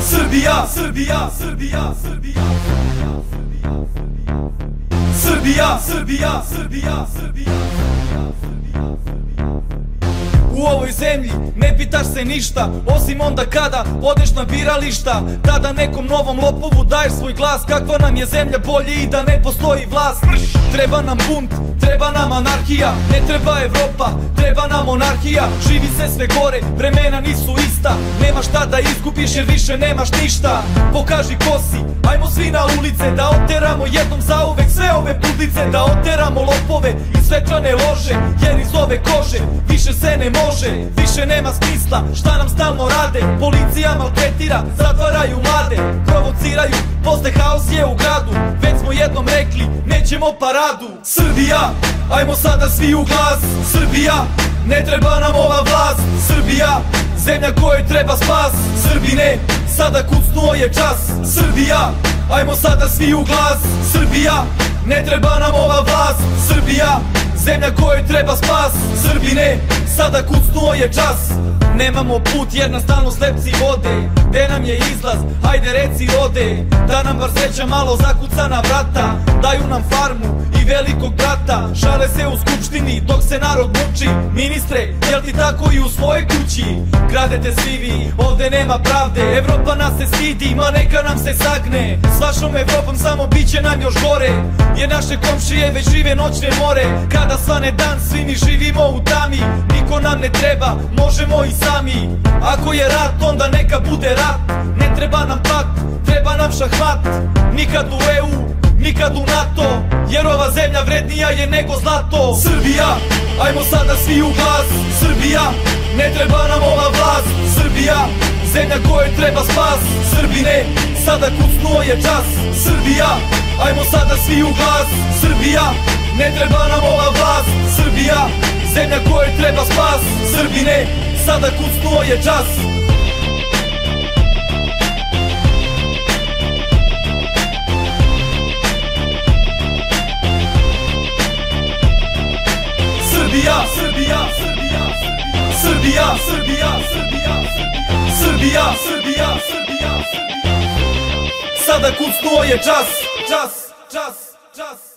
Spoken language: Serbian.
Srbija, Srbija, Srbija, Srbija, Srbija, Srbija, Srbija, Srbija. U ovoj zemlji ne pitaš se ništa, osim onda kada odeš na birališta. Tada nekom novom lopovu daješ svoj glas. Kakva nam je zemlja, bolje i da ne postoji vlast. Treba nam bunt, treba nam anarhija. Ne treba Evropa, treba nam monarhija. Živi se sve gore, vremena nisu ista. Nemaš šta da izgubiš jer više nemaš ništa. Pokaži ko si, ajmo svi na ulice. Da oteramo jednom zauvek sve ove pudlice. Da oteramo lopove i svečane lože, jer iz ove kože više se ne može, više nema smisla. Šta nam stalno rade? Policija maltretira, zatvaraju mlade, provociraju, posle haos je u gradu. Već smo jednom rekli, nećemo paradu. Srbija, ajmo sada svi u glas. Srbija, ne treba nam ova vlast. Srbija, zemlja kojoj treba spas. Srbine, sada kucnuo je čas. Srbija, ajmo sada svi u glas. Srbija, ne treba nam ova vlast. Srbija, zemlja kojoj treba spas. Srbine, sada kucnuo je čas. Nemamo put jer nas stalno slepci vode. Gde nam je izlaz, hajde reci ode. Da nam bar sreća malo zakuca na vrata. Daju nam farmu i velikog brata. Šale se u skupštini dok se narod muči. Ministre, jel ti tako i u svojoj kući? Kradete svi vi, ovde nema pravde. Evropa nas se stidi, ma neka nam se sagne. S vašom Evropom samo biće nam još gore, jer naše komšije već žive noćne more. Kada svane dan, svi mi živimo u tami. Niko nam ne treba, možemo i sami. Ako je rat, onda neka bude rat. Ne treba nam pakt, treba nam šahmat. Nikad u EU, nikad u NATO, jer ova zemlja vrednija je nego zlato. Srbija, ajmo sada svi u glas. Srbija, ne treba nam ova vlast. Srbija, zemlja kojoj treba spas. Srbine, sada kucnuo je čas. Srbija, ajmo sada svi u glas. Srbija, ne treba nam ova vlast. Srbija, zemlja kojoj treba spas. Srbine, sada kucnuo je čas. Srbija, Srbija, Srbija, Srbija, Srbija, Srbija, Srbija, Srbija, Srbija, sada kucnuo je čas, čas, čas, čas.